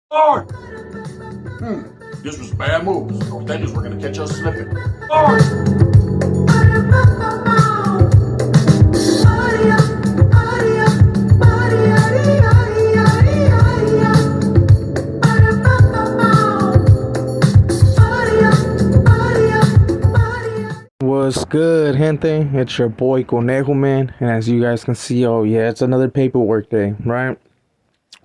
Lord! This was a bad move. Those dangers were gonna catch us slipping. Lord! What's good, gente? It's your boy Conejo, man. And as you guys can see, oh yeah, it's another paperwork day, right?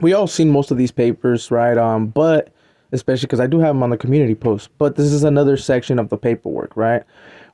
We all seen most of these papers, right? But especially because I do have them on the community post. But this is another section of the paperwork, right?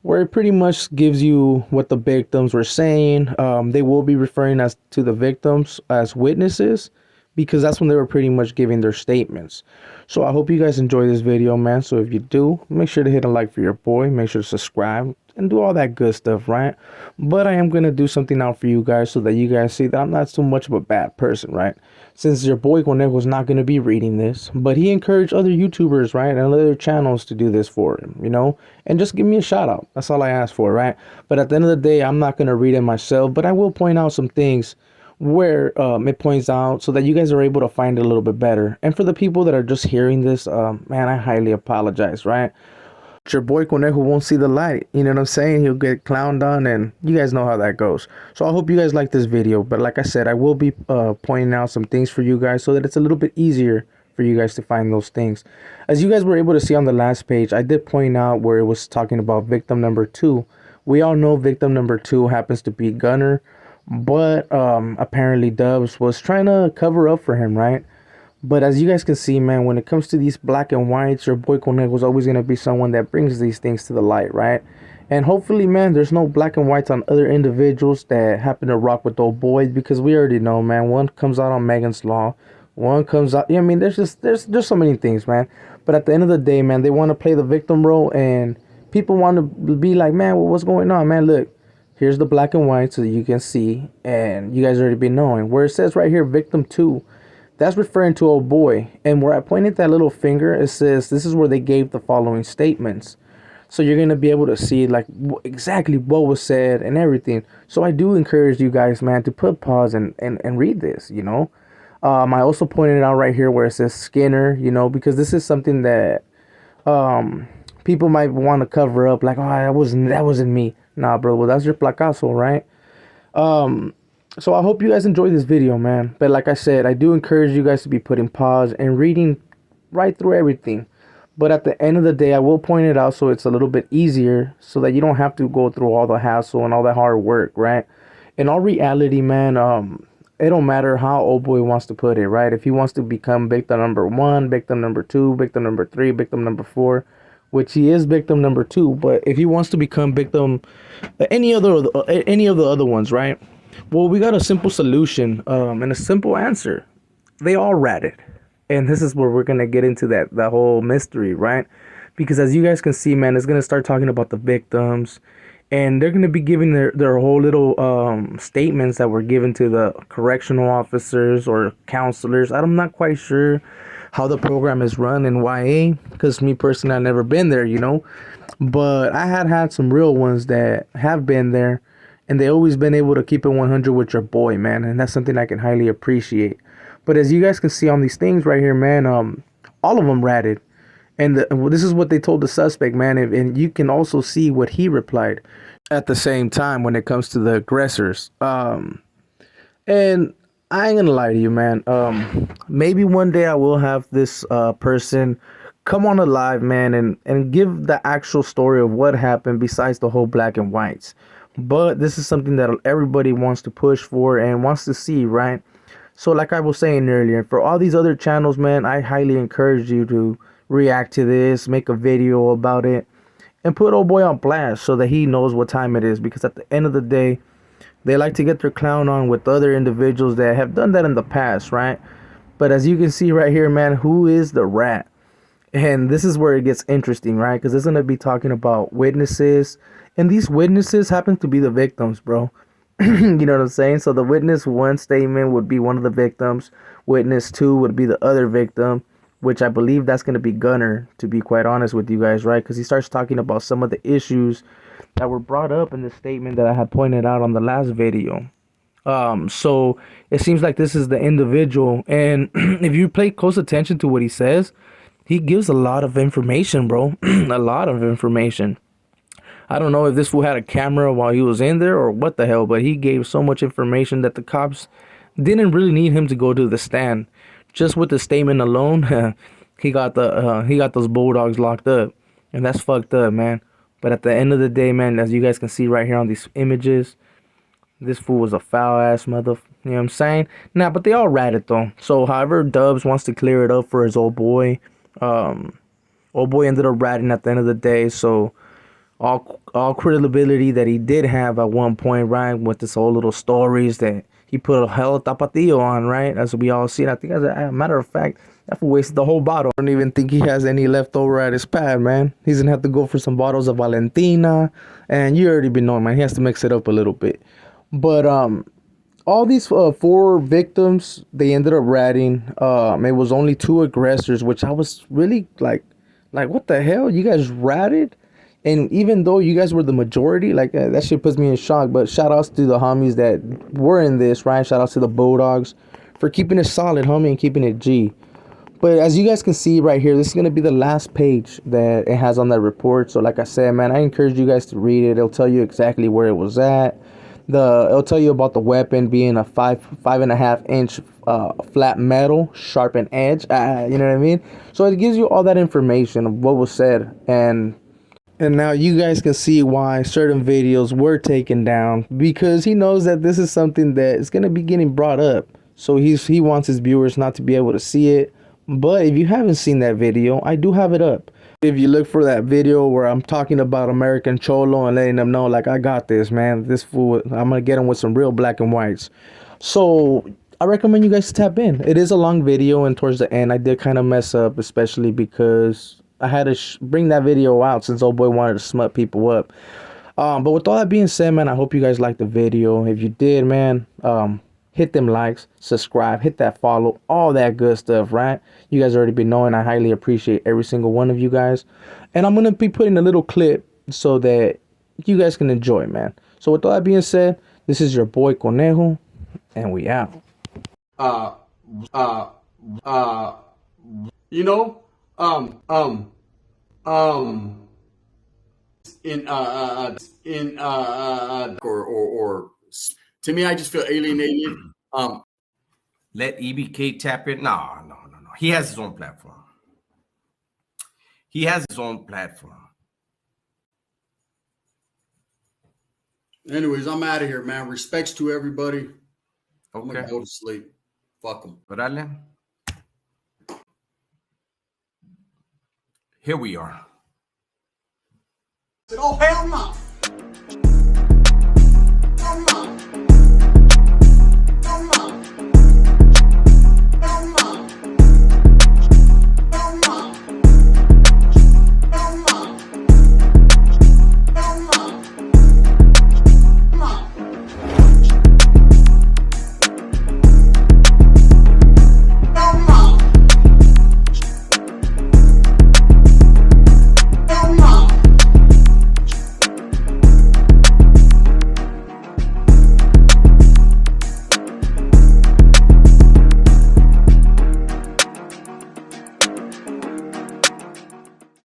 Where it pretty much gives you what the victims were saying. They will be referring as to the victims as witnesses because that's when they were pretty much giving their statements. So I hope you guys enjoy this video, man. So if you do, make sure to hit a like for your boy. Make sure to subscribe and do all that good stuff, right? But I am going to do something out for you guys so that you guys see that I'm not so much of a bad person, right? Since your boy Conejo is not going to be reading this, but he encouraged other YouTubers, right, and other channels to do this for him, and just give me a shout out. That's all I ask for, right? But at the end of the day, I'm not going to read it myself, but I will point out some things where it points out so that you guys are able to find it a little bit better. And for the people that are just hearing this, man, I highly apologize, right? Your boy Conejo won't see the light. You know what I'm saying? He'll get clowned on, and you guys know how that goes. So I hope you guys like this video. But like I said, I will be pointing out some things for you guys so that it's a little bit easier for you guys to find those things. As you guys were able to see on the last page, I did point out where it was talking about victim number 2. We all know victim number 2 happens to be Gunner, but apparently Dubs was trying to cover up for him, right? But as you guys can see, man, when it comes to these black and whites, your boy Conejo is always going to be someone that brings these things to the light, right? And hopefully, man, there's no black and whites on other individuals that happen to rock with old boys, because we already know, man, one comes out on Megan's Law, one comes out, yeah, I mean, there's so many things, man. But at the end of the day, man, they want to play the victim role, and people want to be like, man, well, what's going on, man? Look, here's the black and white so that you can see, and you guys already been knowing. Where it says right here, victim 2, that's referring to old boy. And where I pointed that little finger, it says this is where they gave the following statements. So you're going to be able to see like exactly what was said and everything. So I do encourage you guys, man, to put pause and read this, I also pointed out right here where it says Skinner, because this is something that people might want to cover up, like, oh, that wasn't me. Nah, bro, well, that's your placazo, right? So I hope you guys enjoy this video, man. But like I said, I do encourage you guys to be putting pause and reading right through everything. But at the end of the day, I will point it out so it's a little bit easier, so that you don't have to go through all the hassle and all that hard work, right? In all reality, man, it don't matter how old boy wants to put it, right? If he wants to become victim number 1, victim number 2, victim number 3, victim number 4, which he is victim number 2, but if he wants to become victim any of the other ones, right? Well, we got a simple solution and a simple answer. They all ratted. And this is where we're going to get into that whole mystery, right? Because as you guys can see, man, it's going to start talking about the victims. And they're going to be giving their whole little statements that were given to the correctional officers or counselors. I'm not quite sure how the program is run in Y.A. because me personally, I've never been there, But I had some real ones that have been there. And they always been able to keep it 100 with your boy, man. And that's something I can highly appreciate. But as you guys can see on these things right here, man, all of them ratted. And this is what they told the suspect, man. And you can also see what he replied at the same time when it comes to the aggressors. And I ain't gonna lie to you, man. Maybe one day I will have this person come on a live, man, and give the actual story of what happened besides the whole black and whites. But this is something that everybody wants to push for and wants to see, right? So like I was saying earlier, for all these other channels, man, I highly encourage you to react to this, make a video about it, and put old boy on blast so that he knows what time it is. Because at the end of the day, they like to get their clown on with other individuals that have done that in the past, right? But as you can see right here, man, who is the rat? And this is where it gets interesting, right? Because it's going to be talking about witnesses. And these witnesses happen to be the victims, bro. You know what I'm saying? So the witness 1 statement would be one of the victims. Witness 2 would be the other victim, which I believe that's going to be Gunner, to be quite honest with you guys, right? Because he starts talking about some of the issues that were brought up in the statement that I had pointed out on the last video. So it seems like this is the individual, and if you pay close attention to what he says, he gives a lot of information, bro. A lot of information. I don't know if this fool had a camera while he was in there or what the hell, but he gave so much information that the cops didn't really need him to go to the stand. Just with the statement alone, he got those bulldogs locked up, and that's fucked up, man. But at the end of the day, man, as you guys can see right here on these images, this fool was a foul ass mother. You know what I'm saying? Nah, but they all ratted though. So, however, Dubs wants to clear it up for his old boy ended up ratting at the end of the day. So, all credibility that he did have at one point, right, with this whole little stories that he put a hell tapatio on, right, as we all see. And I think as a matter of fact, that fool wasted the whole bottle. I don't even think he has any left over at his pad, man. He's gonna have to go for some bottles of Valentina, and you already been knowing, man. He has to mix it up a little bit. But all these four victims, they ended up ratting. It was only two aggressors, which I was really like what the hell? You guys ratted? And even though you guys were the majority, like that shit puts me in shock. But shout outs to the homies that were in this, right? Shout outs to the Bulldogs for keeping it solid, homie, and keeping it G. But as you guys can see right here, this is going to be the last page that it has on that report. So like I said, man, I encourage you guys to read it. It'll tell you exactly where it was at. It'll tell you about the weapon being a 5.5 inch flat metal, sharpened edge. You know what I mean? So it gives you all that information of what was said, and now you guys can see why certain videos were taken down, because he knows that this is something that is gonna be getting brought up. So he wants his viewers not to be able to see it. But if you haven't seen that video, I do have it up. If you look for that video where I'm talking about American Cholo and letting them know, like, I got this, man. This fool, I'm gonna get him with some real black and whites. So I recommend you guys tap in. It is a long video, and towards the end, I did kind of mess up, especially because I had to bring that video out since old boy wanted to smut people up. But with all that being said, man, I hope you guys liked the video. If you did, man, hit them likes, subscribe, hit that follow, all that good stuff, right? You guys already been knowing I highly appreciate every single one of you guys. And I'm going to be putting a little clip so that you guys can enjoy, man. So with all that being said, this is your boy Conejo, and we out. Uh, uh, uh, you know, um, or to me, I just feel alienated. Let E.B.K tap in. No. He has his own platform. He has his own platform. Anyways, I'm out of here, man. Respects to everybody. I'm Okay. gonna go to sleep. Fuck them. Órale. Here we are. Oh, hell no.